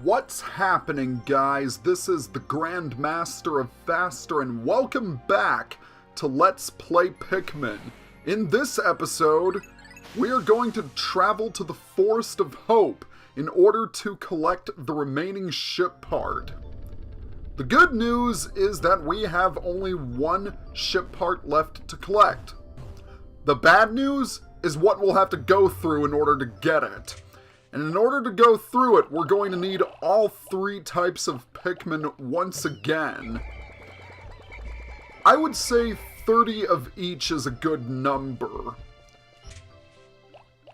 What's happening, guys? This is the Grand Master of Faster, and welcome back to Let's Play Pikmin. In this episode, we are going to travel to the Forest of Hope in order to collect the remaining ship part. The good news is that we have only one ship part left to collect. The bad news is what we'll have to go through in order to get it. And in order to go through it, we're going to need all three types of Pikmin once again. I would say 30 of each is a good number.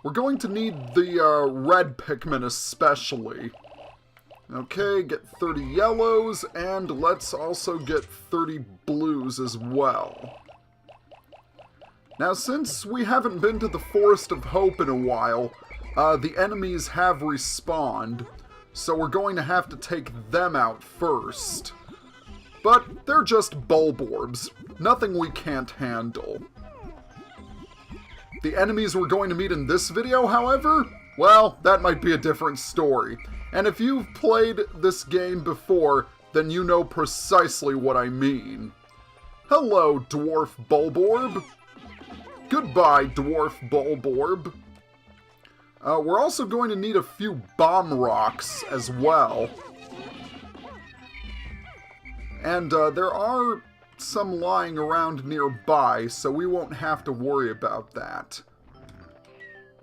We're going to need the red Pikmin especially. Okay, get 30 yellows, and let's also get 30 blues as well. Now, since we haven't been to the Forest of Hope in a while, the enemies have respawned, so we're going to have to take them out first. But they're just Bulborbs, nothing we can't handle. The enemies we're going to meet in this video, however, well, that might be a different story. And if you've played this game before, then you know precisely what I mean. Hello, Dwarf Bulborb. Goodbye, Dwarf Bulborb. We're also going to need a few bomb rocks as well. And there are some lying around nearby, so we won't have to worry about that.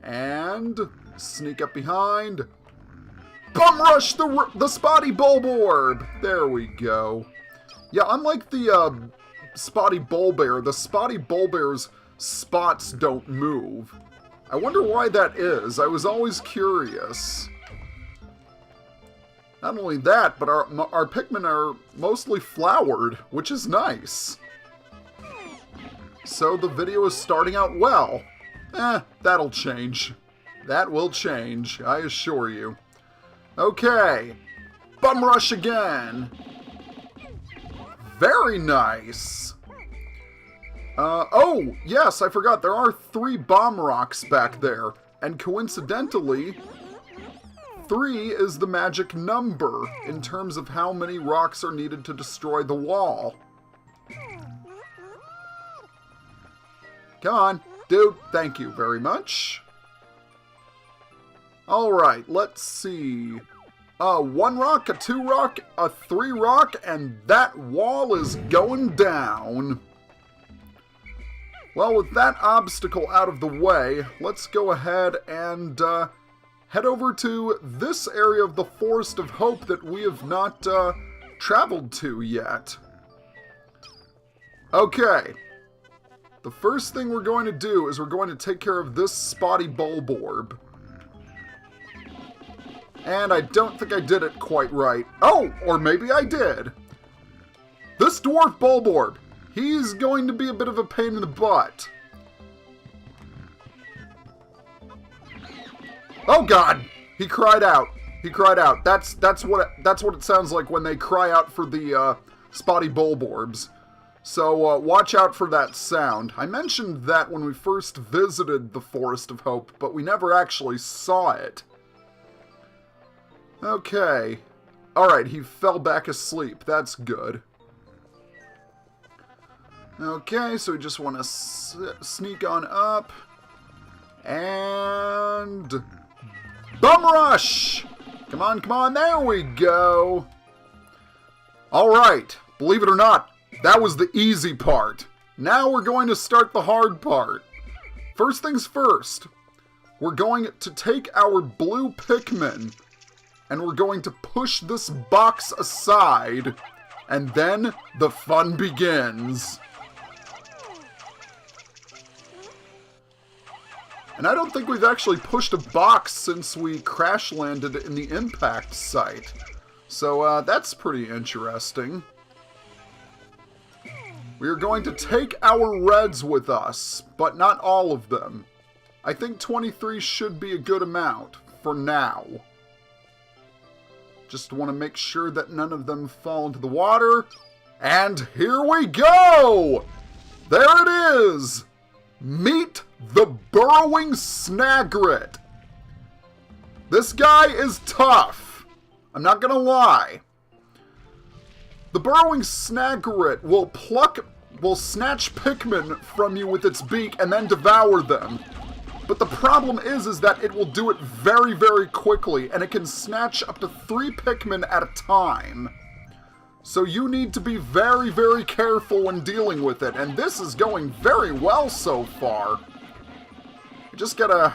And sneak up behind. Bum rush the Spotty Bulborb! There we go. Yeah, unlike the Spotty Bulbear, the Spotty Bulbear's spots don't move. I wonder why that is. I was always curious. Not only that, but our Pikmin are mostly flowered, which is nice. So the video is starting out well. That'll change. That will change, I assure you. Okay. Bum rush again. Very nice. Oh, yes, I forgot. There are 3 bomb rocks back there. And coincidentally, 3 is the magic number in terms of how many rocks are needed to destroy the wall. Come on, dude. Thank you very much. Alright, let's see. 1 rock, a 2 rock, a 3 rock, and that wall is going down. Well, with that obstacle out of the way, let's go ahead and head over to this area of the Forest of Hope that we have not traveled to yet. Okay. The first thing we're going to do is we're going to take care of this Spotty Bulborb. And I don't think I did it quite right. Oh, or maybe I did. This Dwarf Bulborb. He's going to be a bit of a pain in the butt. Oh God! He cried out. He cried out. That's what it sounds like when they cry out for the Spotty Bulborbs. So watch out for that sound. I mentioned that when we first visited the Forest of Hope, but we never actually saw it. Okay. Alright, he fell back asleep. That's good. Okay, so we just want to sneak on up. And bum rush! Come on, come on, there we go. Alright, believe it or not, that was the easy part. Now we're going to start the hard part. First things first, we're going to take our blue Pikmin and we're going to push this box aside, and then the fun begins. And I don't think we've actually pushed a box since we crash landed in the impact site. So that's pretty interesting. We are going to take our reds with us, but not all of them. I think 23 should be a good amount for now. Just want to make sure that none of them fall into the water. And here we go! There it is! Meet the Burrowing Snagret. This guy is tough. I'm not gonna lie. The Burrowing Snagret will snatch Pikmin from you with its beak and then devour them. But the problem is that it will do it very, very quickly, and it can snatch up to 3 Pikmin at a time. So you need to be very, very careful when dealing with it, and this is going very well so far. You just gotta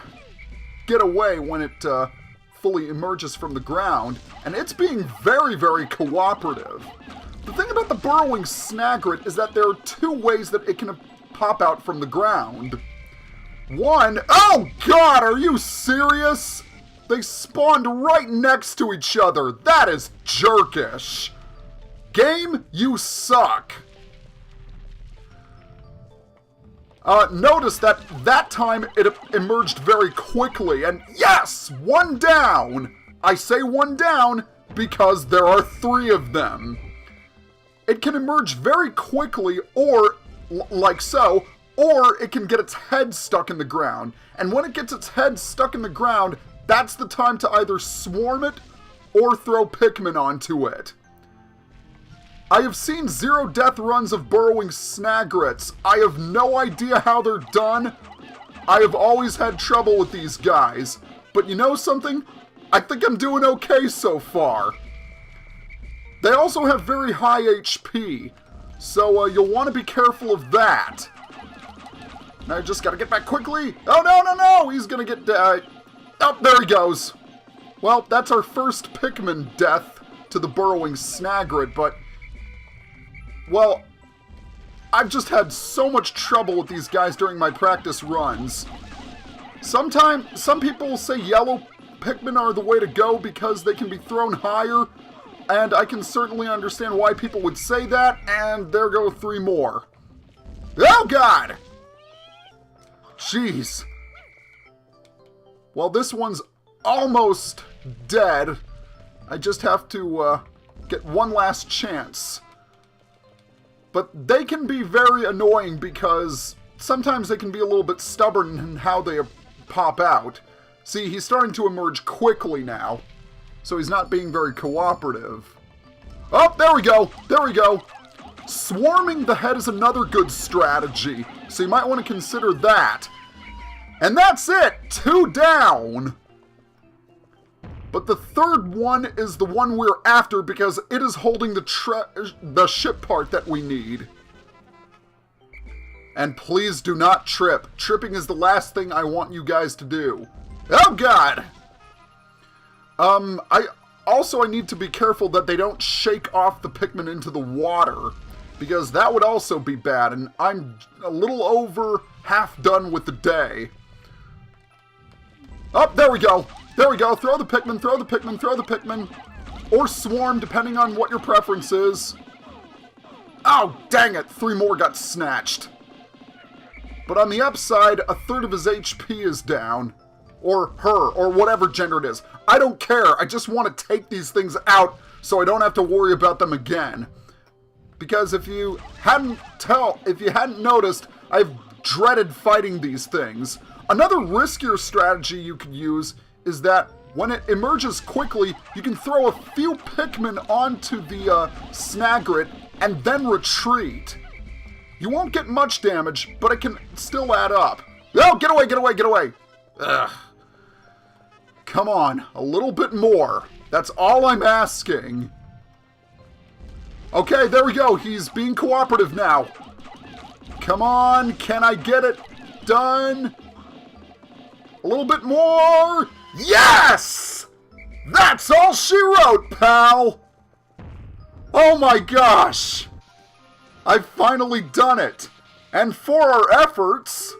get away when it fully emerges from the ground, and it's being very, very cooperative. The thing about the Burrowing Snagret is that there are 2 ways that it can pop out from the ground. One, oh god, are you serious? They spawned right next to each other. That is jerkish. Game, you suck. Notice that time it emerged very quickly, and yes, 1 down. I say 1 down because there are 3 of them. It can emerge very quickly, or like so, or it can get its head stuck in the ground. And when it gets its head stuck in the ground, that's the time to either swarm it or throw Pikmin onto it. I have seen 0 death runs of Burrowing Snagrets. I have no idea how they're done. I have always had trouble with these guys. But you know something? I think I'm doing okay so far. They also have very high HP, so you'll want to be careful of that. Now I just gotta get back quickly. Oh, no! He's gonna get... oh, there he goes. Well, that's our first Pikmin death to the Burrowing Snagret, but... well, I've just had so much trouble with these guys during my practice runs. Some people will say yellow Pikmin are the way to go because they can be thrown higher, and I can certainly understand why people would say that, and there go 3 more. Oh, God! Jeez. Well, this one's almost dead. I just have to get one last chance. But they can be very annoying because sometimes they can be a little bit stubborn in how they pop out. See, he's starting to emerge quickly now, so he's not being very cooperative. Oh, there we go! There we go! Swarming the head is another good strategy, so you might want to consider that. And that's it! 2 down! But the third one is the one we're after because it is holding the ship part that we need. And please do not trip. Tripping is the last thing I want you guys to do. Oh, God! I need to be careful that they don't shake off the Pikmin into the water, because that would also be bad, and I'm a little over half done with the day. Oh, there we go. There we go. Throw the Pikmin, throw the Pikmin, throw the Pikmin. Or swarm, depending on what your preference is. Oh, dang it. 3 more got snatched. But on the upside, a third of his HP is down. Or her, or whatever gender it is. I don't care. I just want to take these things out so I don't have to worry about them again. Because if you hadn't noticed, I've dreaded fighting these things. Another riskier strategy you could use is that when it emerges quickly, you can throw a few Pikmin onto the Snagret and then retreat. You won't get much damage, but it can still add up. Oh, get away, get away, get away! Ugh. Come on, a little bit more. That's all I'm asking. Okay, there we go. He's being cooperative now. Come on, can I get it done? A little bit more. Yes! That's all she wrote, pal! Oh my gosh! I've finally done it! And for our efforts,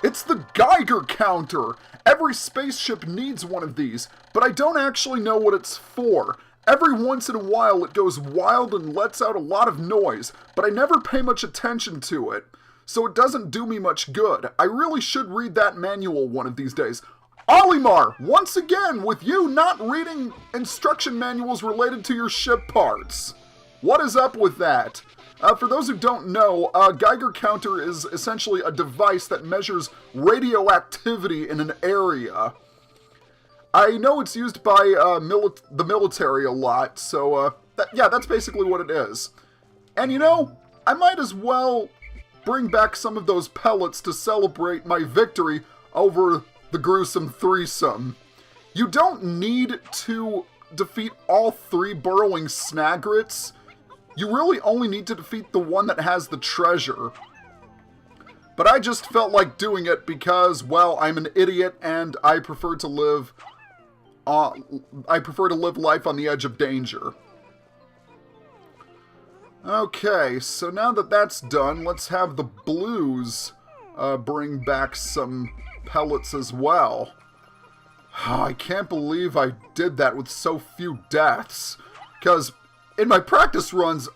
it's the Geiger Counter! Every spaceship needs one of these, but I don't actually know what it's for. Every once in a while it goes wild and lets out a lot of noise, but I never pay much attention to it, so it doesn't do me much good. I really should read that manual one of these days. Olimar, once again, with you not reading instruction manuals related to your ship parts. What is up with that? For those who don't know, a Geiger Counter is essentially a device that measures radioactivity in an area. I know it's used by the military a lot, so yeah, that's basically what it is. And you know, I might as well bring back some of those pellets to celebrate my victory over the gruesome threesome. You don't need to defeat all 3 Burrowing Snagrets. You really only need to defeat the one that has the treasure. But I just felt like doing it because, well, I'm an idiot and I prefer to live life on the edge of danger. Okay, so now that that's done, let's have the blues bring back some pellets as well. I can't believe I did that with so few deaths, because in my practice runs,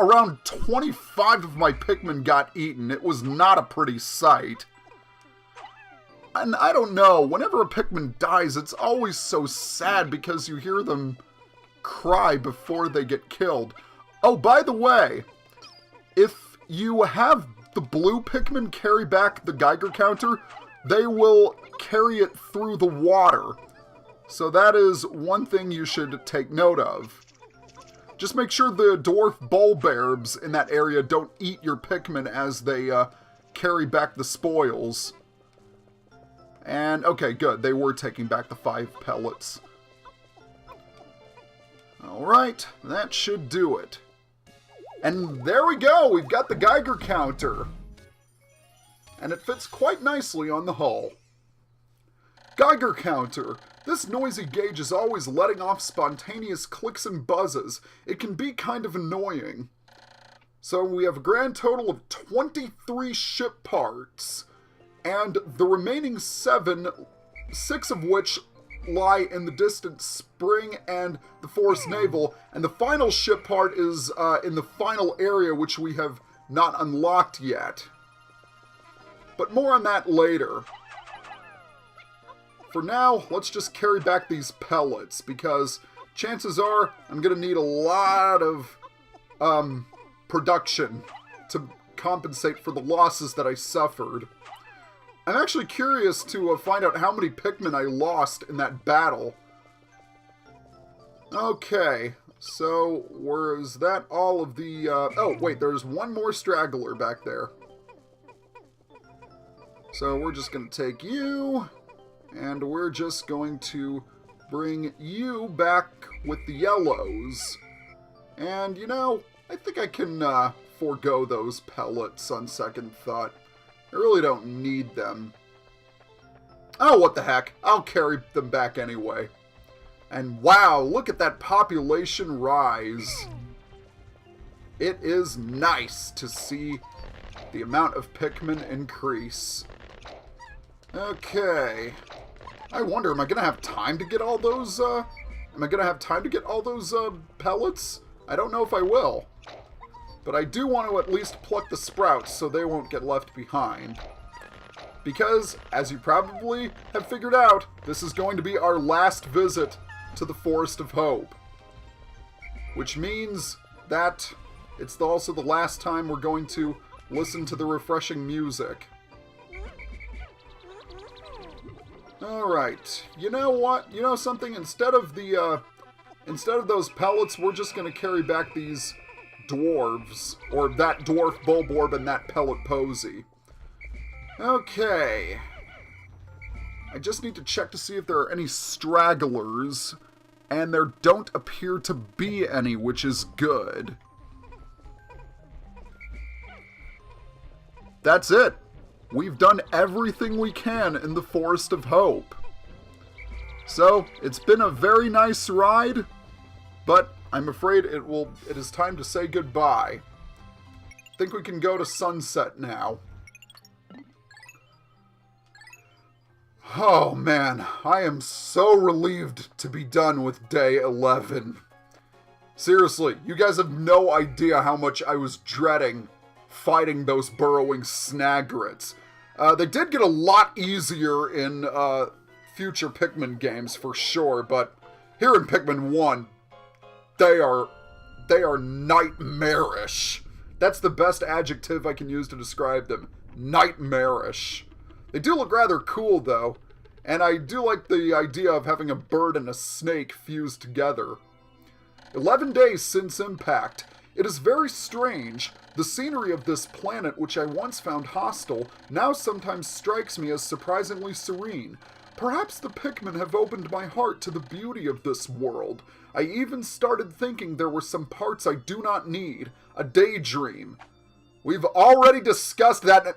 around 25 of my Pikmin got eaten. It was not a pretty sight. And I don't know, whenever a Pikmin dies, it's always so sad because you hear them cry before they get killed. Oh, by the way, if you have the blue Pikmin carry back the Geiger Counter, they will carry it through the water. So that is one thing you should take note of. Just make sure the dwarf Bulborbs in that area don't eat your Pikmin as they carry back the spoils. And, okay, good. They were taking back the 5 pellets. Alright, that should do it. And there we go! We've got the Geiger Counter. And it fits quite nicely on the hull. Geiger Counter. This noisy gauge is always letting off spontaneous clicks and buzzes. It can be kind of annoying. So we have a grand total of 23 ship parts. And the remaining 6 of which lie in the distant Spring and the Forest Navel. And the final ship part is in the final area, which we have not unlocked yet. But more on that later. For now, let's just carry back these pellets, because chances are I'm going to need a lot of production to compensate for the losses that I suffered. I'm actually curious to find out how many Pikmin I lost in that battle. Okay, so was that all of the... oh, wait, there's one more straggler back there. So we're just going to take you, and we're just going to bring you back with the yellows. And, you know, I think I can forego those pellets on second thought. I really don't need them. Oh, what the heck. I'll carry them back anyway. And wow, look at that population rise. It is nice to see the amount of Pikmin increase. Okay. I wonder, am I going to have time to get all those, pellets? I don't know if I will. But I do want to at least pluck the sprouts so they won't get left behind. Because, as you probably have figured out, this is going to be our last visit to the Forest of Hope. Which means that it's also the last time we're going to listen to the refreshing music. Alright, you know what? You know something? Instead of those pellets, we're just going to carry back these dwarves, or that dwarf Bulborb and that pellet posy. Okay. I just need to check to see if there are any stragglers, and there don't appear to be any, which is good. That's it. We've done everything we can in the Forest of Hope. So, it's been a very nice ride, but I'm afraid it is time to say goodbye. I think we can go to sunset now. Oh man, I am so relieved to be done with day 11. Seriously, you guys have no idea how much I was dreading fighting those Burrowing Snagrets. They did get a lot easier in future Pikmin games for sure, but here in Pikmin 1, they are nightmarish. That's the best adjective I can use to describe them. Nightmarish. They do look rather cool, though. And I do like the idea of having a bird and a snake fused together. 11 days since impact. It is very strange. The scenery of this planet, which I once found hostile, now sometimes strikes me as surprisingly serene. Perhaps the Pikmin have opened my heart to the beauty of this world. I even started thinking there were some parts I do not need. A daydream. We've already discussed that.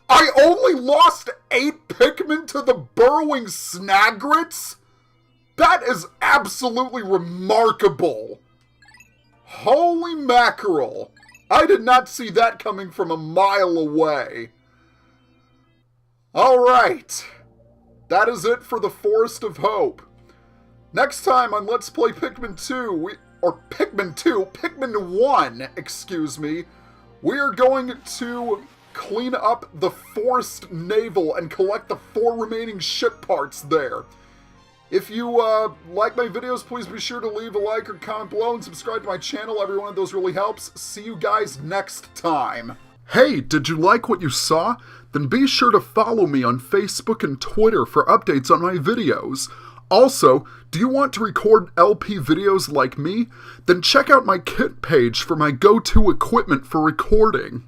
I only lost 8 Pikmin to the Burrowing Snagrets? That is absolutely remarkable. Holy mackerel. I did not see that coming from a mile away. Alright. That is it for the Forest of Hope. Next time on Let's Play Pikmin 2, Pikmin 1, excuse me, we are going to clean up the Forest Navel and collect the 4 remaining ship parts there. If you like my videos, please be sure to leave a like or comment below and subscribe to my channel. Every one of those really helps. See you guys next time. Hey, did you like what you saw? Then be sure to follow me on Facebook and Twitter for updates on my videos. Also, do you want to record LP videos like me? Then check out my kit page for my go-to equipment for recording.